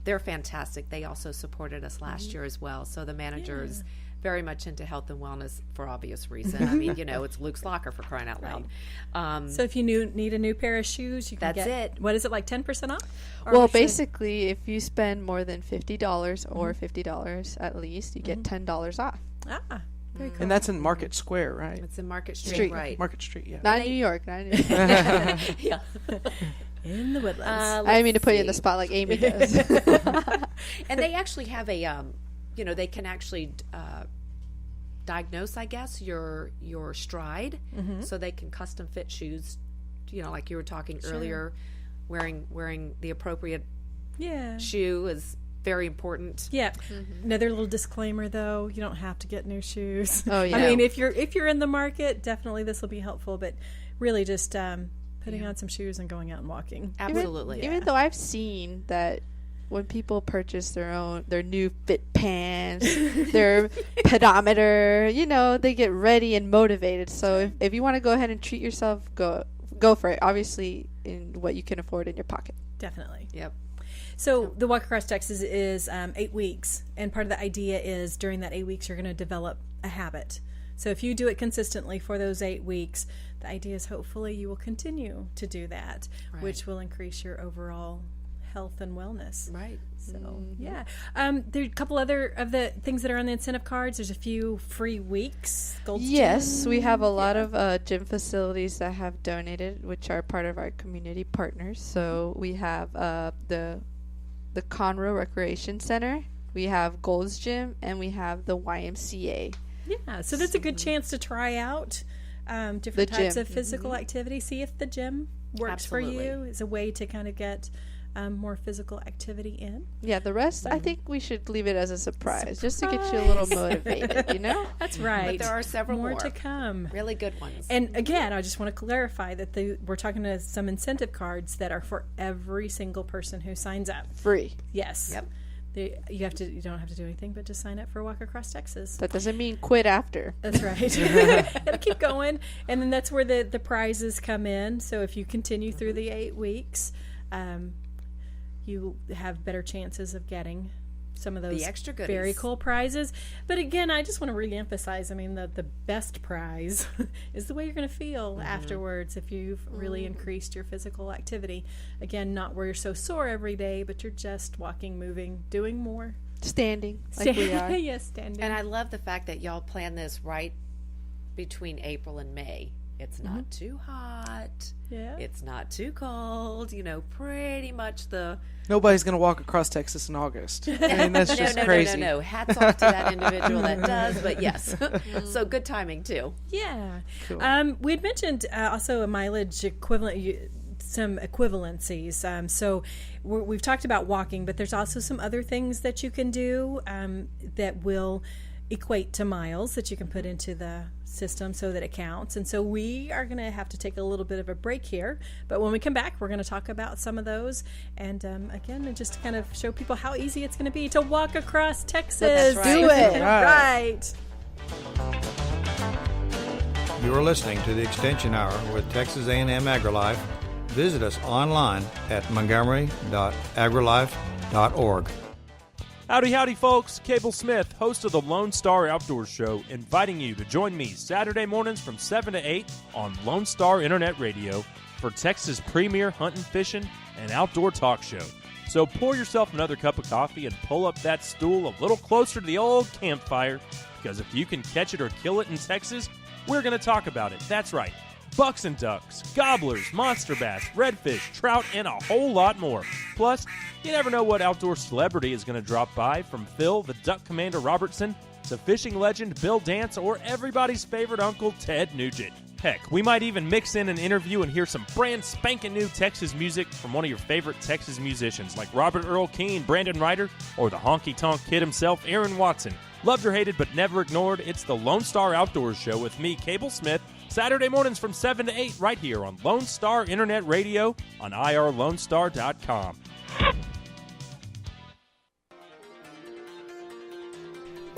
They're fantastic. They also supported us last year as well. So the manager's very much into health and wellness for obvious reason. I mean, it's Luke's Locker for crying out loud. So if you need a new pair of shoes, you can That's get it. What is it, like 10% off? Well, basically, if you spend more than $50 or $50 at least, you get $10 off. Ah, very cool. And that's in Market Square, right? It's in Market Street, right? Market Street, yeah. Not in New York. Not in New York. Yeah. In the Woodlands. I didn't mean to put you in the spot like Amy does. And they actually have a, they can actually diagnose, I guess, your stride, so they can custom fit shoes. Like you were talking earlier, wearing the appropriate shoe is very important. Yeah. Another little disclaimer, though: you don't have to get new shoes. Oh yeah. I mean, if you're in the market, definitely this will be helpful. But really, just putting on some shoes and going out and walking. Absolutely. Even though I've seen that when people purchase their new fit pants, their pedometer, they get ready and motivated. So if you want to go ahead and treat yourself, go for it. Obviously, in what you can afford in your pocket. Definitely. Yep. So the Walk Across Texas is 8 weeks, and part of the idea is during that 8 weeks you're going to develop a habit. So if you do it consistently for those 8 weeks, the idea is hopefully you will continue to do that, which will increase your overall health and wellness. Right. So, yeah. There are a couple other of the things that are on the incentive cards. There's a few free weeks. Gold's Yes, Gym. we have a lot of gym facilities that have donated, which are part of our community partners. So we have the Conroe Recreation Center, we have Gold's Gym, and we have the YMCA. Yeah, so that's a good chance to try out different types of physical activity. See if the gym works for you. It's a way to kind of get more physical activity in. Yeah, the rest, I think we should leave it as a surprise. Just to get you a little motivated, you know? That's right. But there are several more to come. Really good ones. And again, I just want to clarify that we're talking to some incentive cards that are for every single person who signs up. Free. Yes. Yep. You don't have to do anything but just sign up for a walk across Texas. That doesn't mean quit after. That's right. Gotta keep going. And then that's where the prizes come in. So if you continue through the 8 weeks, you have better chances of getting some of those the extra goodies. Very cool prizes. But again, I just want to reemphasize, the best prize is the way you're going to feel afterwards if you've really increased your physical activity. Again, not where you're so sore every day, but you're just walking, moving, doing more. Standing, like we are. Yes, standing. And I love the fact that y'all plan this right between April and May. It's not too hot. Yeah. It's not too cold. Pretty much the... Nobody's going to walk across Texas in August. That's just crazy. No. Hats off to that individual that does, but yes. So good timing, too. Yeah. Cool. We had mentioned also a mileage equivalent, some equivalencies. So we've talked about walking, but there's also some other things that you can do that will equate to miles that you can put into the system so that it counts. And so we are going to have to take a little bit of a break here, but when we come back we're going to talk about some of those and again just to kind of show people how easy it's going to be to walk across Texas. That's right. Do it right. You are listening to the Extension Hour with Texas A&M AgriLife. Visit us online at montgomery.agrilife.org. Howdy, folks. Cable Smith, host of the Lone Star Outdoors Show, inviting you to join me Saturday mornings from 7 to 8 on Lone Star Internet Radio for Texas' premier hunting, fishing, and outdoor talk show. So pour yourself another cup of coffee and pull up that stool a little closer to the old campfire, because if you can catch it or kill it in Texas, we're going to talk about it. That's right. Bucks and ducks, gobblers, monster bass, redfish, trout, and a whole lot more. Plus, you never know what outdoor celebrity is going to drop by, from Phil the Duck Commander Robertson to fishing legend Bill Dance or everybody's favorite uncle Ted Nugent. Heck, we might even mix in an interview and hear some brand spanking new Texas music from one of your favorite Texas musicians like Robert Earl Keen, Brandon Ryder, or the honky-tonk kid himself, Aaron Watson. Loved or hated but never ignored, it's the Lone Star Outdoors Show with me, Cable Smith, Saturday mornings from 7 to 8 right here on Lone Star Internet Radio on irlonestar.com.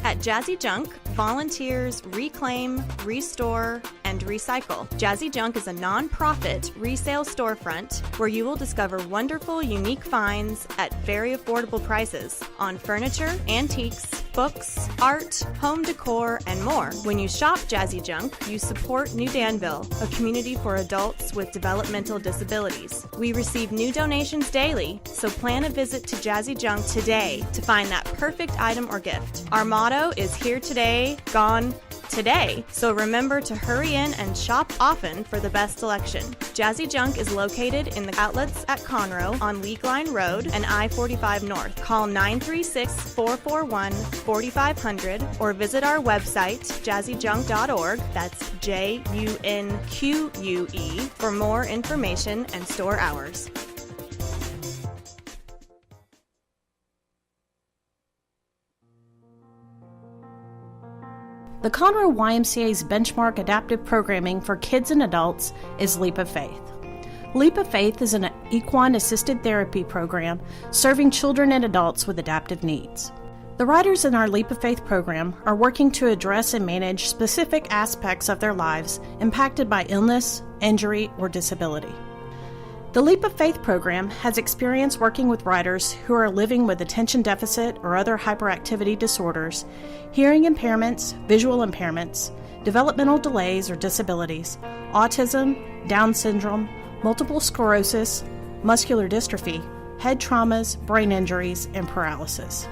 At Jazzy Junk, volunteers reclaim, restore, and recycle. Jazzy Junk is a non-profit resale storefront where you will discover wonderful, unique finds at very affordable prices on furniture, antiques, books, art, home decor, and more. When you shop Jazzy Junk, you support New Danville, a community for adults with developmental disabilities. We receive new donations daily, so plan a visit to Jazzy Junk today to find that perfect item or gift. Our motto is here today, gone today, so remember to hurry in and shop often for the best selection. Jazzy Junk is located in the outlets at Conroe on League Line Road and I-45 North. Call 936-441-4500 or visit our website, jazzyjunk.org, that's Junque, for more information and store hours. The Conroe YMCA's benchmark adaptive programming for kids and adults is Leap of Faith. Leap of Faith is an equine-assisted therapy program serving children and adults with adaptive needs. The riders in our Leap of Faith program are working to address and manage specific aspects of their lives impacted by illness, injury, or disability. The Leap of Faith program has experience working with riders who are living with attention deficit or other hyperactivity disorders, hearing impairments, visual impairments, developmental delays or disabilities, autism, Down syndrome, multiple sclerosis, muscular dystrophy, head traumas, brain injuries, and paralysis.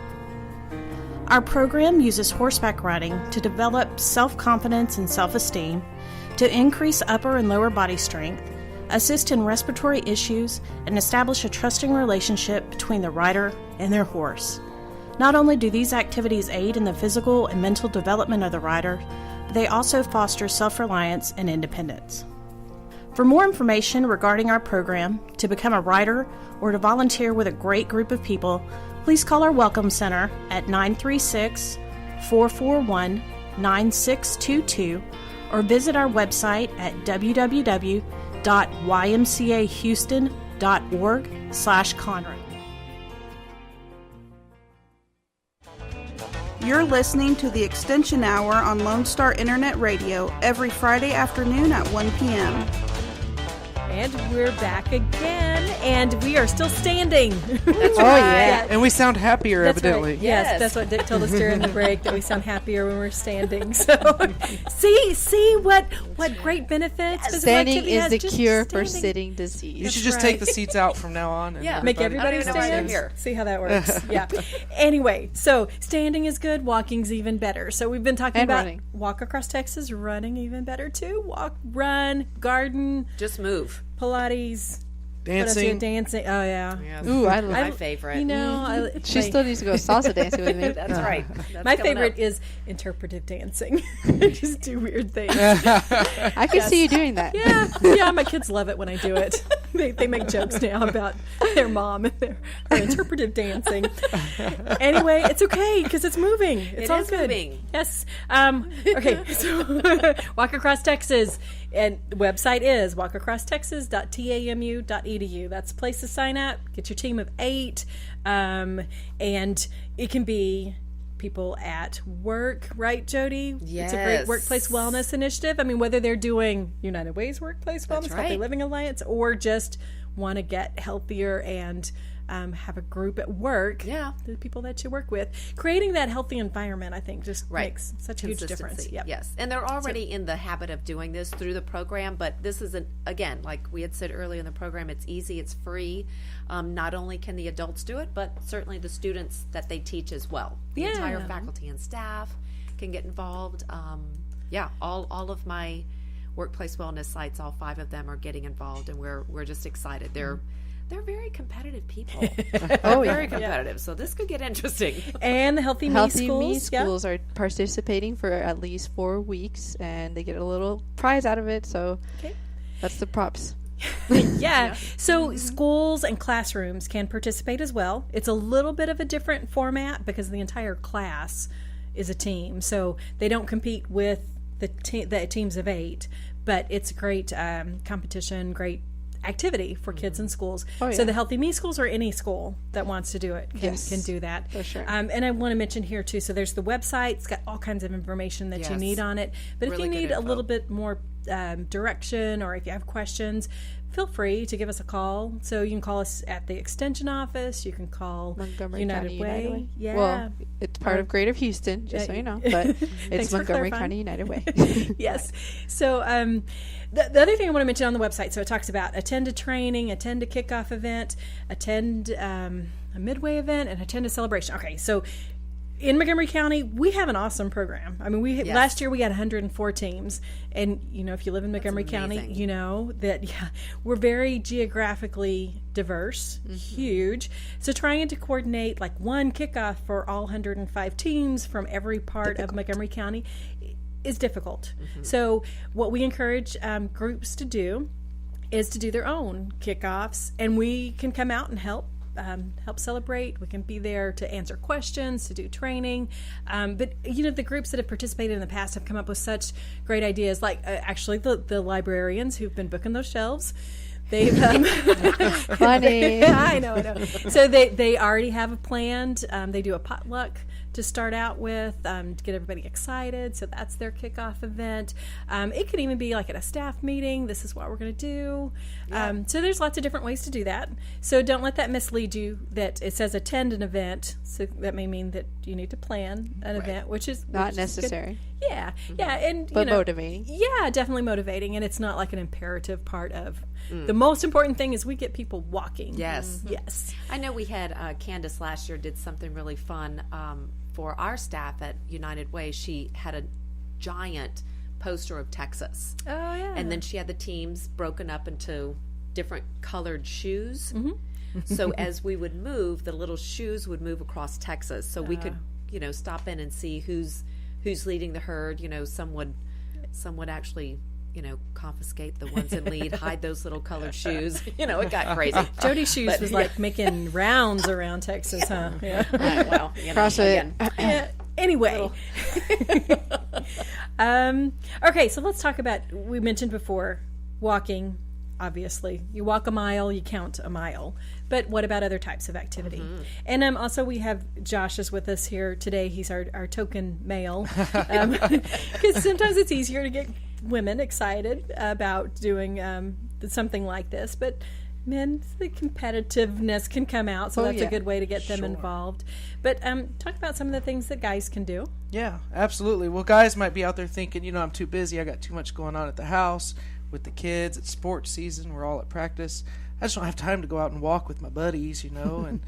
Our program uses horseback riding to develop self-confidence and self-esteem, to increase upper and lower body strength, assist in respiratory issues, and establish a trusting relationship between the rider and their horse. Not only do these activities aid in the physical and mental development of the rider, but they also foster self-reliance and independence. For more information regarding our program, to become a rider, or to volunteer with a great group of people, please call our Welcome Center at 936-441-9622 or visit our website at www.ymcahouston.org/Conroe. You're listening to the Extension Hour on Lone Star Internet Radio every Friday afternoon at 1 p.m. And we're back again, and we are still standing. That's right. Yeah. And we sound happier, that's evidently. Right. Yes, that's what Dick told us during the break, that we sound happier when we're standing. So, see what great benefits. Standing is the cure for sitting disease. You should just take the seats out from now on. And make everybody stand. See how that works. Yeah. Anyway, so standing is good. Walking's even better. So we've been talking about running. Walk Across Texas, running even better too. Walk, run, garden, just move. Pilates, dancing. Dancing. Oh yeah. Ooh, I love my favorite. You know, she still needs to go salsa dancing with me. That's right. That's my favorite is interpretive dancing. Just do weird things. I can see you doing that. Yeah. My kids love it when I do it. They make jokes now about their mom and her interpretive dancing. Anyway, it's okay because it's moving. It's all good. Moving. Yes. Okay. So Walk Across Texas. And the website is walkacrosstexas.tamu.edu. That's a place to sign up. Get your team of 8. And it can be people at work, right, Jodie? Yes. It's a great workplace wellness initiative. I mean, whether they're doing United Way's Workplace Wellness, Healthy Living Alliance, or just want to get healthier and have a group at work, the people that you work with, creating that healthy environment, I think, just makes such a huge difference. Yep. Yes, and they're already in the habit of doing this through the program, but this isn't, again, like we had said earlier in the program, it's easy, it's free. Not only can the adults do it, but certainly the students that they teach as well. The entire faculty and staff can get involved. All of my workplace wellness sites, all 5 of them are getting involved, and we're just excited. They're very competitive people. Very competitive. So this could get interesting. And the Healthy Me schools are participating for at least 4 weeks, and they get a little prize out of it. So that's the props. So schools and classrooms can participate as well. It's a little bit of a different format because the entire class is a team. So they don't compete with the teams of 8, but it's a great competition, great activity for kids in schools. So the Healthy Me schools, or any school that wants to do it can do that. For sure. And I want to mention here too, so there's the website. It's got all kinds of information that you need on it. But if you need a little bit more direction, or if you have questions, feel free to give us a call. So you can call us at the Extension office. You can call Montgomery United County Way. United Way. Yeah. Well, it's part of Greater Houston, just so you know. But it's Montgomery County United Way. Yes. So the other thing I want to mention on the website, so it talks about attend a training, attend a kickoff event, attend a midway event, and attend a celebration. Okay, so in Montgomery County, we have an awesome program. I mean, last year we had 104 teams, and if you live in Montgomery County, you know that we're very geographically diverse, huge. So trying to coordinate like one kickoff for all 105 teams from every part of Montgomery County is difficult. So what we encourage groups to do is to do their own kickoffs, and we can come out and help celebrate. We can be there to answer questions, to do training. But the groups that have participated in the past have come up with such great ideas, like actually the librarians who've been booking those shelves. They've funny. I know. So they already have a planned. They do a potluck to start out with, to get everybody excited. So that's their kickoff event. It could even be like at a staff meeting. This is what we're going to do. So there's lots of different ways to do that. So don't let that mislead you that it says attend an event. So that may mean that you need to plan an event, which is not necessary. Yeah, and but motivating. Yeah, definitely motivating, and it's not like an imperative part of. The most important thing is we get people walking. Yes, yes. I know we had Candace last year did something really fun for our staff at United Way. She had a giant poster of Texas. Oh yeah, and then she had the teams broken up into different colored shoes. So as we would move, the little shoes would move across Texas. So we could, stop in and see who's leading the herd. Some would actually, confiscate the ones in lead, hide those little colored shoes. It got crazy. Jody's shoes was like making rounds around Texas, huh? Yeah. Well, CrossFit. Yeah. Anyway. Okay, so let's talk about, we mentioned before, walking. Obviously, you walk a mile, you count a mile. But what about other types of activity? And also we have Josh is with us here today. He's our token male. Because sometimes it's easier to get women excited about doing something like this. But men, the competitiveness can come out, so that's a good way to get them involved. But talk about some of the things that guys can do. Yeah, absolutely. Well, guys might be out there thinking, I'm too busy. I got too much going on at the house with the kids. It's sports season. We're all at practice. I just don't have time to go out and walk with my buddies, and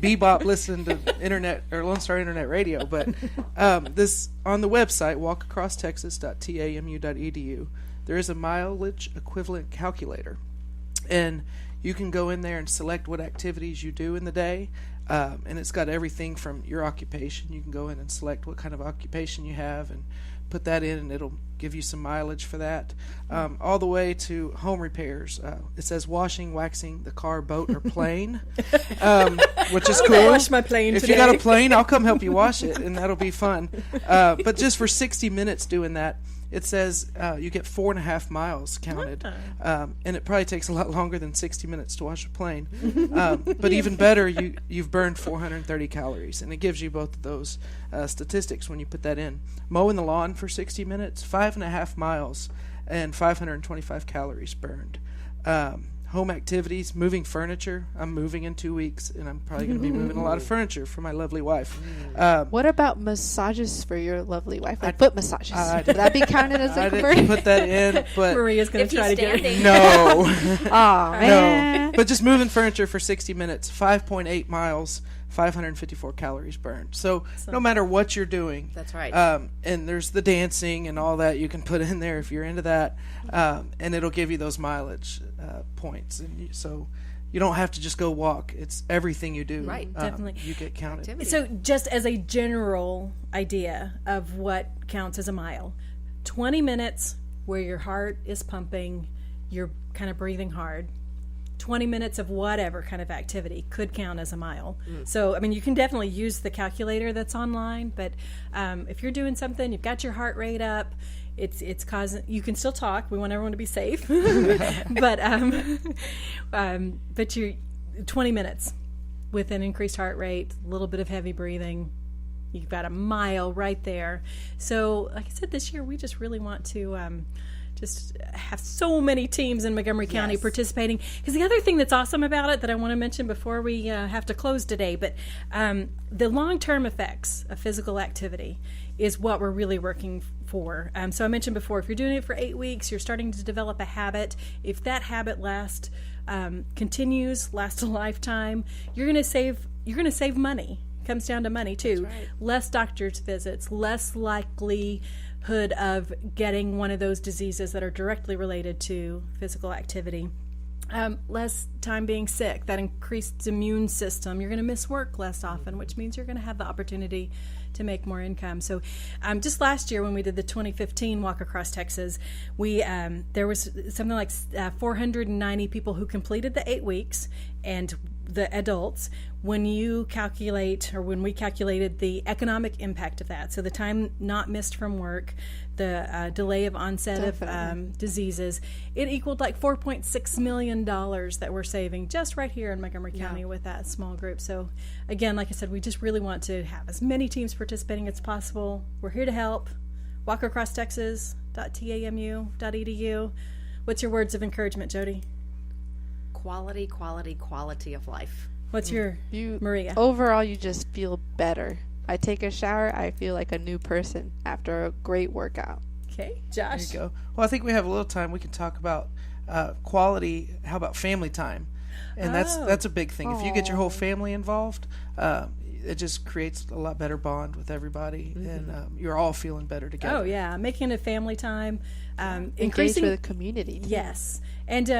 bebop listen to internet or Lone Star Internet Radio. But this on the website, walkacrosstexas.tamu.edu, there is a mileage equivalent calculator. And you can go in there and select what activities you do in the day. And it's got everything from your occupation. You can go in and select what kind of occupation you have and put that in, and it'll give you some mileage for that. All the way to home repairs. It says washing, waxing the car, boat, or plane, which is cool. Wash my plane if today. you got a plane, I'll come help you wash it, and that'll be fun. But just for 60 minutes doing that, it says you get 4.5 miles counted. And it probably takes a lot longer than 60 minutes to wash a plane. But even better, you've burned 430 calories, and it gives you both of those statistics when you put that in. Mowing the lawn for 60 minutes, 5.5 miles, and 525 calories burned. Home activities, moving furniture. I'm moving in 2 weeks, and I'm probably going to be moving a lot of furniture for my lovely wife. What about massages for your lovely wife? Like foot massages. Would that be counted as a conversion? I didn't put that in, but Maria's going to try to get it. No. Man. No. But just moving furniture for 60 minutes, 5.8 miles, 554 calories burned. So no matter what you're doing. That's right. And there's the dancing and all that you can put in there if you're into that. And it'll give you those mileage points. And so you don't have to just go walk. It's everything you do. Right, definitely. You get counted. Activity. So just as a general idea of what counts as a mile, 20 minutes where your heart is pumping, you're kind of breathing hard. 20 minutes of whatever kind of activity could count as a mile. So, you can definitely use the calculator that's online, but if you're doing something, you've got your heart rate up, it's causing, you can still talk. We want everyone to be safe, but you're 20 minutes with an increased heart rate, a little bit of heavy breathing, you've got a mile right there. So, like I said, this year we just really want to just have so many teams in Montgomery County participating. Because the other thing that's awesome about it that I want to mention before we have to close today, but the long-term effects of physical activity is what we're really working for. So I mentioned before, if you're doing it for 8 weeks, you're starting to develop a habit. If that habit continues a lifetime, you're going to save money. It comes down to money too. That's right. Less doctor's visits, less likelihood of getting one of those diseases that are directly related to physical activity. Less time being sick, that increased immune system. You're going to miss work less often, which means you're going to have the opportunity to make more income. So just last year when we did the 2015 Walk Across Texas, there was something like 490 people who completed the 8 weeks, and the adults, when we calculated the economic impact of that, so the time not missed from work, the delay of onset of diseases, it equaled like $4.6 million that we're saving just right here in Montgomery County with that small group. So again, like I said, we just really want to have as many teams participating. It's possible. We're here to help. walkacrosstexas.tamu.edu. What's your words of encouragement, Jodie? Quality, quality, quality of life. What's your, Maria? Overall, you just feel better. I take a shower, I feel like a new person after a great workout. Okay, Josh. There you go. Well, I think we have a little time. We can talk about quality. How about family time? And that's a big thing. If you get your whole family involved, it just creates a lot better bond with everybody, and you're all feeling better together. Oh yeah, making it family time, increasing with the community. Yes, and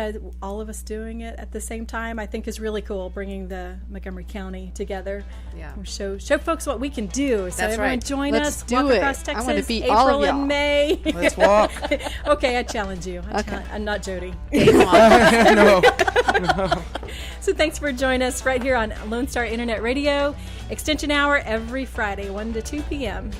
all of us doing it at the same time, I think is really cool. Bringing the Montgomery County together, show folks what we can do. So That's everyone right. join Let's us. do Walk it. across Texas. I want to beat April all of y'all. and May. Let's walk. Okay, I challenge you. I'm not Jodie. No. So thanks for joining us right here on Lone Star Internet Radio. Extension Hour every Friday, 1 to 2 p.m.